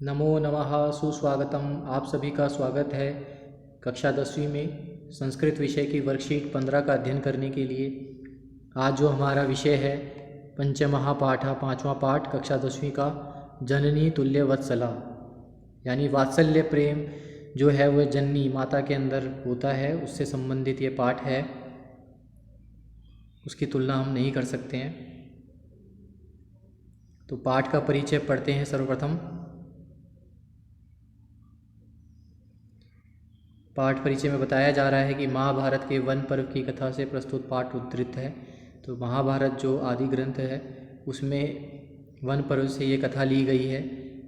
नमो नमः। सुस्वागतम। आप सभी का स्वागत है कक्षा 10वीं में संस्कृत विषय की वर्कशीट 15 का अध्ययन करने के लिए। आज जो हमारा विषय है पंचमहापाठ, पाँचवा पाठ कक्षा 10वीं का, जननी तुल्य वत्सला, यानी वात्सल्य प्रेम जो है वह जननी माता के अंदर होता है, उससे संबंधित ये पाठ है। उसकी तुलना हम नहीं कर सकते हैं। तो पाठ का परिचय पढ़ते हैं सर्वप्रथम। पाठ परिचय में बताया जा रहा है कि महाभारत के वन पर्व की कथा से प्रस्तुत पाठ उद्धृत है। तो महाभारत जो आदि ग्रंथ है उसमें वन पर्व से ये कथा ली गई है।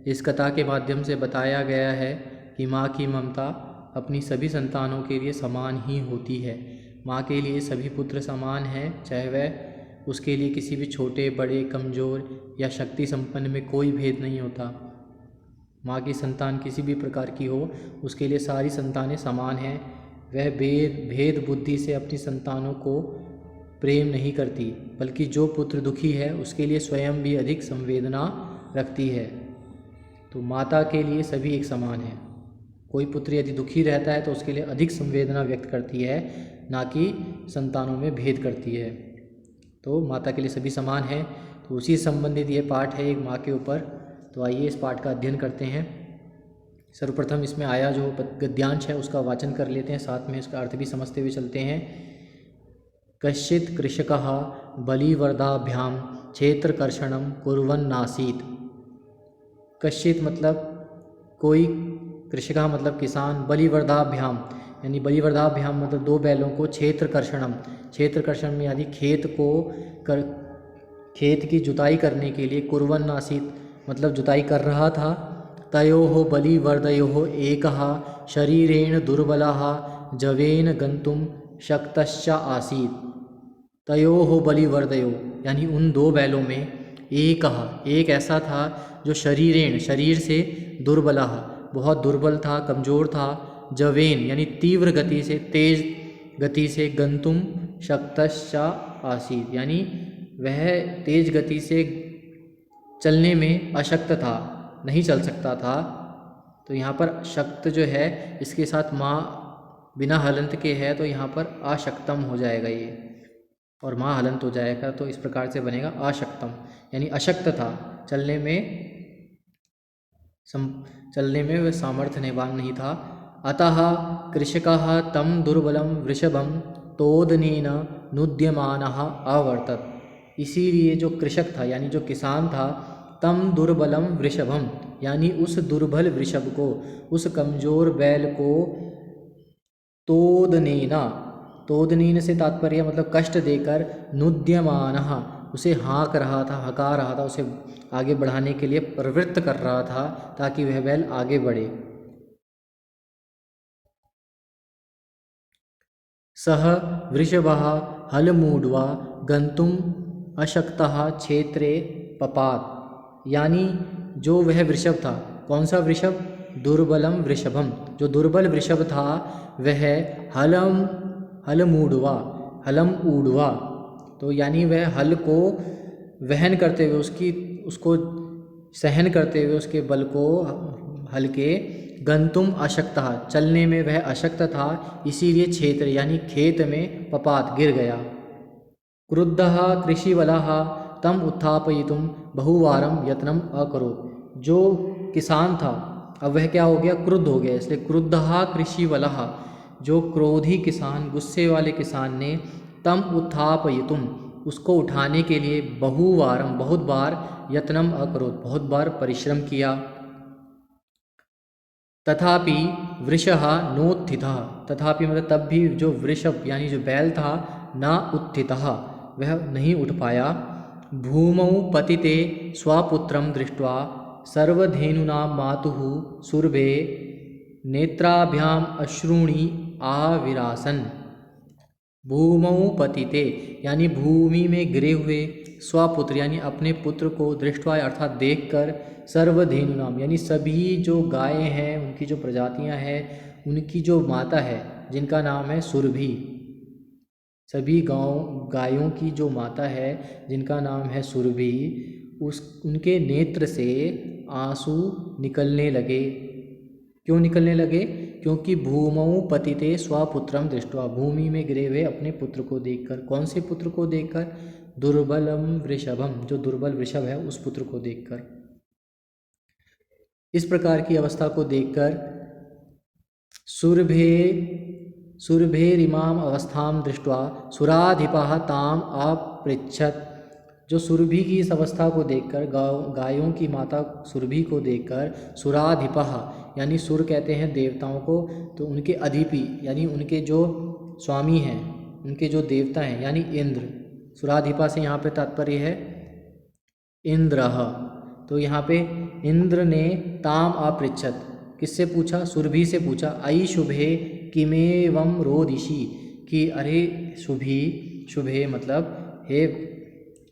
इस कथा के माध्यम से बताया गया है कि माँ की ममता अपनी सभी संतानों के लिए समान ही होती है। माँ के लिए सभी पुत्र समान हैं, चाहे वह उसके लिए किसी भी छोटे बड़े, कमज़ोर या शक्ति संपन्न में कोई भेद नहीं होता। माँ की संतान किसी भी प्रकार की हो, उसके लिए सारी संतानें समान हैं। वह भेद बुद्धि से अपनी संतानों को प्रेम नहीं करती, बल्कि जो पुत्र दुखी है उसके लिए स्वयं भी अधिक संवेदना रखती है। तो माता के लिए सभी एक समान है। कोई पुत्र यदि दुखी रहता है तो उसके लिए अधिक संवेदना व्यक्त करती है, ना कि संतानों में भेद करती है। तो माता के लिए सभी समान है। तो उसी संबंधित ये पाठ है एक माँ के ऊपर। तो आइए इस पाठ का अध्ययन करते हैं। सर्वप्रथम इसमें आया जो गद्यांश है उसका वाचन कर लेते हैं, साथ में इसका अर्थ भी समझते हुए चलते हैं। कश्चित् कृषकः बलिवर्दाभ्यां क्षेत्रकर्षणं कुर्वन्नासीत्। कश्चित् मतलब कोई, कृषकः मतलब किसान, बलिवर्दाभ्याम यानी बलिवर्दाभ्याम मतलब दो बैलों को, क्षेत्रकर्षणम, क्षेत्रकर्षण में यानी खेत की जुताई करने के लिए, कुर्वन्नासीत् मतलब जुताई कर रहा था। तयोः बलिवर्दयोः एकः शरीरेण दुर्बलः जवेन गन्तुं शक्तश्च आसीत्। तयोः बलिवर्दयो यानी उन दो बैलों में एक ऐसा था जो शरीर से दुर्बलः बहुत दुर्बल था, कमज़ोर था, जवेन यानी तीव्र गति से, तेज गति से, गंतुम शक्तश्च आसीत् यानी वह तेज गति से चलने में अशक्त था, नहीं चल सकता था। तो यहाँ पर शक्त जो है इसके साथ माँ बिना हलंत के है, तो यहाँ पर अशक्तम हो जाएगा ये, और माँ हलंत हो जाएगा, तो इस प्रकार से बनेगा अशक्तम यानी अशक्त था, चलने में वह सामर्थ्यवान नहीं था। अतः कृषकः तं दुर्बलं वृषभं तोदनेन नुद्यमानः अवर्तत। इसीलिए जो कृषक था यानी जो किसान था, तम दुर्बलम वृषभम यानी उस दुर्बल वृषभ को, उस कमज़ोर बैल को, तोदनेन से तात्पर्य मतलब कष्ट देकर, नुद्यमानः उसे हका रहा था, उसे आगे बढ़ाने के लिए प्रवृत्त कर रहा था ताकि वह बैल आगे बढ़े। सह वृषभः हलमूढ्वा गंतुम अशक्तः क्षेत्रे पपात। यानी जो वह वृषभ था, कौन सा वृषभ? दुर्बलम वृषभम, जो दुर्बल वृषभ था वह हलम ऊढ़वा, तो यानी वह हल को वहन करते हुए, उसको सहन करते हुए, उसके बल को, हल के, गंतुम अशक्तः चलने में वह अशक्त था, इसीलिए क्षेत्र यानी खेत में पपात गिर गया। क्रुद्धः कृषिवलः तम उत्थापयितुं बहुवारं यत्नम अकरोत्। जो किसान था अब वह क्या हो गया? क्रुद्ध हो गया। इसलिए क्रुद्धः कृषिवलः, जो क्रोधी किसान, गुस्से वाले किसान ने, तम उत्थापयितुं उसको उठाने के लिए, बहुवारम बहुत बार, यत्नम अकरोत् बहुत बार परिश्रम किया। तथापि वृषः नोत्थितः, तथापि मतलब तब भी जो वृषभ यानी जो बैल था, न उत्थितः वह नहीं उठ पाया। भूमौ पतिते स्वपुत्रं दृष्ट्वा सर्वधेनुना मातुः सुरभे नेत्राभ्याम अश्रूणि आविरासन। भूमौ पतिते यानी भूमि में गिरे हुए, स्वपुत्र यानी अपने पुत्र को, दृष्टवा अर्थात देखकर, सर्वधेनुनाम यानी सभी जो गायें हैं, उनकी जो प्रजातियां हैं, उनकी जो माता है जिनका नाम है सुरभि, सभी गायों की जो माता है जिनका नाम है सुरभि, उनके नेत्र से आंसू निकलने लगे। क्यों निकलने लगे? क्योंकि भूमौ पतिते स्वपुत्रम दृष्ट्वा, भूमि में गिरे हुए अपने पुत्र को देखकर। कौन से पुत्र को देखकर? दुर्बलम वृषभम, जो दुर्बल वृषभ है उस पुत्र को देखकर। इस प्रकार की अवस्था को देखकर सुरभेरिमाम अवस्थाम दृष्ट्वा सुराधिपः ताम अपृच्छत्, जो सुरभि की इस अवस्था को देखकर, गायों की माता सुरभि को देखकर, सुराधिपः यानी सुर कहते हैं देवताओं को, तो उनके अधिपि यानी उनके जो स्वामी हैं, उनके जो देवता हैं यानी इंद्र, सुराधिपा से यहाँ पे तात्पर्य है इंद्रः। तो यहाँ पे इंद्र ने ताम अपृच्छत्, किससे पूछा? सुरभि से पूछा। अयि शुभे किमेवं रोदिषि, कि अरे शुभि, शुभे मतलब हे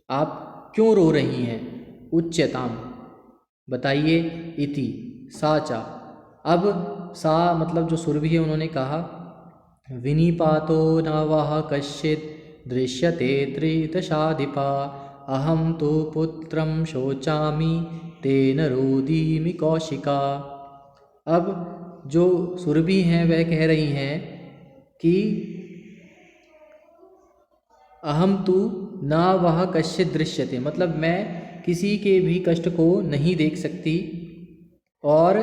आप क्यों रो रही हैं? उच्यताम, बताइए। इति साचा, अब सा मतलब जो सुरभि है उन्होंने कहा, विनिपातो न वह कश्चित् दृश्यते त्रिदशाधिपा, अहम तो पुत्रम शोचामि तेन रोदीमि कौशिका। अब जो सुरभि हैं वह कह रही हैं कि अहम तु न वह कश्चित् दृश्यते, मतलब मैं किसी के भी कष्ट को नहीं देख सकती। और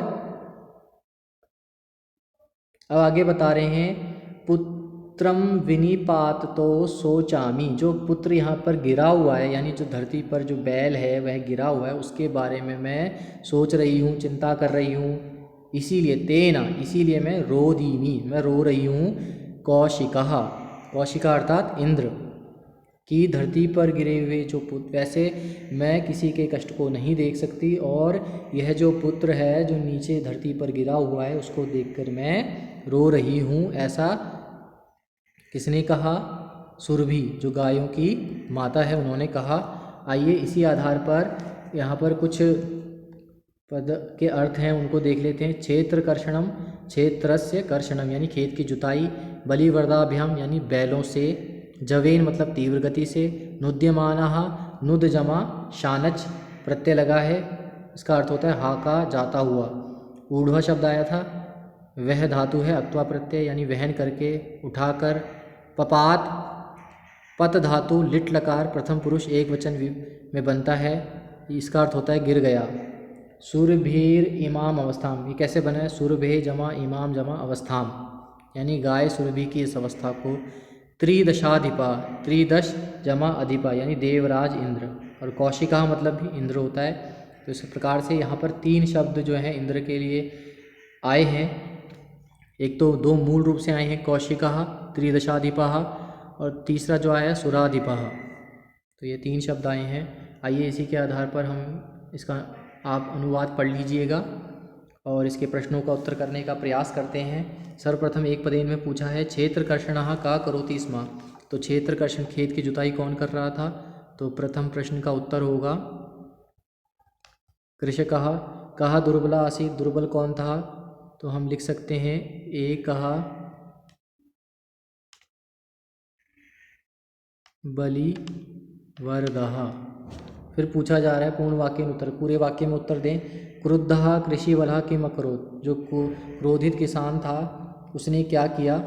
अब आगे बता रहे हैं, पुत्रम विनिपात तो सोचामी, जो पुत्र यहाँ पर गिरा हुआ है यानी जो धरती पर जो बैल है वह गिरा हुआ है, उसके बारे में मैं सोच रही हूँ, चिंता कर रही हूँ। इसीलिए तेना, इसीलिए मैं रोदीमी, मैं रो रही हूँ। कौशिका, कौशिका अर्थात इंद्र कि धरती पर गिरे हुए जो पुत्र, वैसे मैं किसी के कष्ट को नहीं देख सकती, और यह जो पुत्र है जो नीचे धरती पर गिरा हुआ है उसको देखकर मैं रो रही हूँ। ऐसा किसने कहा? सुरभि, जो गायों की माता है, उन्होंने कहा। आइए इसी आधार पर यहाँ पर कुछ पद के अर्थ हैं उनको देख लेते हैं। क्षेत्र कर्षणम, क्षेत्रस्य कर्षणम यानी खेत की जुताई, बलिवर्दाभ्याम यानी बैलों से, जवेन मतलब तीव्र गति से, नुद्यमानः, नुद जमा शानच प्रत्यय लगा है, इसका अर्थ होता है हाका जाता हुआ। ऊढ़वा शब्द आया था, वह धातु है अक्त्वा प्रत्यय यानी वहन करके, उठाकर। पपात, पत धातु लिट लकार प्रथम पुरुष एक वचन में बनता है, इसका अर्थ होता है गिर गया। सुरभीर इमाम अवस्थाम, ये कैसे बना है? सुरभे जमा इमाम जमा अवस्थाम, यानी गाय सुरभि की इस अवस्था को। त्रिदशाधिपा, त्रिदश जमा अधिपा यानी देवराज इंद्र, और कौशिका मतलब भी इंद्र होता है। तो इस प्रकार से यहाँ पर 3 शब्द जो हैं इंद्र के लिए आए हैं। एक तो 2 मूल रूप से आए हैं, कौशिका, त्रिदशाधिपा, और तीसरा जो आया सुराधिपा। तो ये 3 शब्द आए हैं। आइए इसी के आधार पर हम इसका आप अनुवाद पढ़ लीजिएगा और इसके प्रश्नों का उत्तर करने का प्रयास करते हैं। सर्वप्रथम एक पदेन में पूछा है, क्षेत्र कर्षणः का करोति स्म, तो क्षेत्र कर्षण खेत की जुताई कौन कर रहा था? तो प्रथम प्रश्न का उत्तर होगा कृषकः। कहा दुर्बला आसीत्, दुर्बल कौन था? तो हम लिख सकते हैं एकः बलिवर्दः। फिर पूछा जा रहा है पूर्ण वाक्य में उत्तर, पूरे वाक्य में उत्तर दें। क्रुद्धः कृषिवलः किम अकरोत्, जो क्रोधित किसान था उसने क्या किया?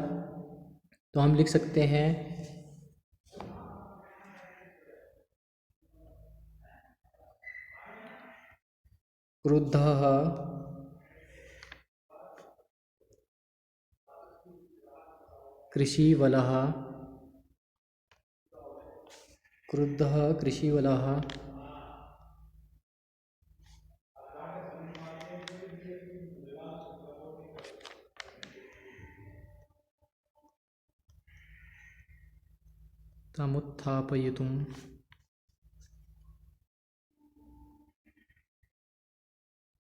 तो हम लिख सकते हैं क्रुद्धः कृषिवलः, क्रुद्धः कृषिवलः तमुत्थापयितुं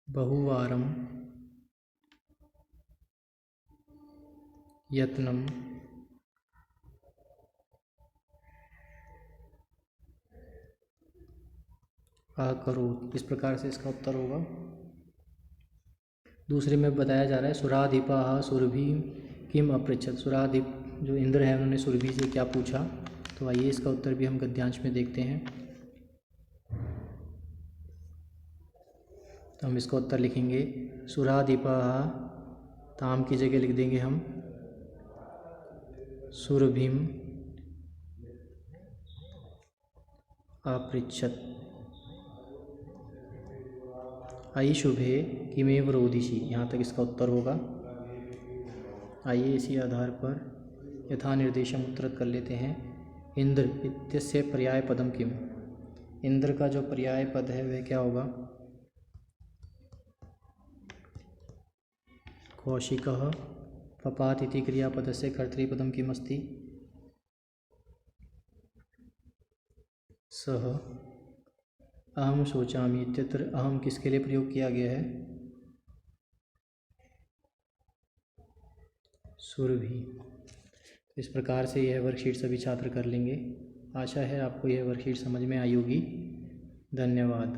बहुवारं यत्नं अकरोत्। इस प्रकार से इसका उत्तर होगा। दूसरे में बताया जा रहा है सुराधिपः सुरभि किम अपृच्छत्, सुराधिप जो इंद्र है उन्होंने सुरभि से क्या पूछा? तो आइए इसका उत्तर भी हम गद्यांश में देखते हैं। तो हम इसका उत्तर लिखेंगे सुरादीपः, ताम की जगह लिख देंगे हम सुरभिम अपृच्छत। अयि शुभे किमेव रोदिषि, यहाँ तक इसका उत्तर होगा। आइए इसी आधार पर यथा निर्देशम उत्तरत कर लेते हैं। इंद्र इत्यस्य पर्याय पदम किम, इंद्र का जो पर्याय पद है वह क्या होगा? कौशिकः। पपात इति क्रियापदस्य कर्तृपदम किम अस्ति? सः। अहम शोचामि इत्यत्र अहम किसके लिए प्रयोग किया गया है? सुरभि। इस प्रकार से यह वर्कशीट सभी छात्र कर लेंगे। आशा है आपको यह वर्कशीट समझ में आई होगी। धन्यवाद।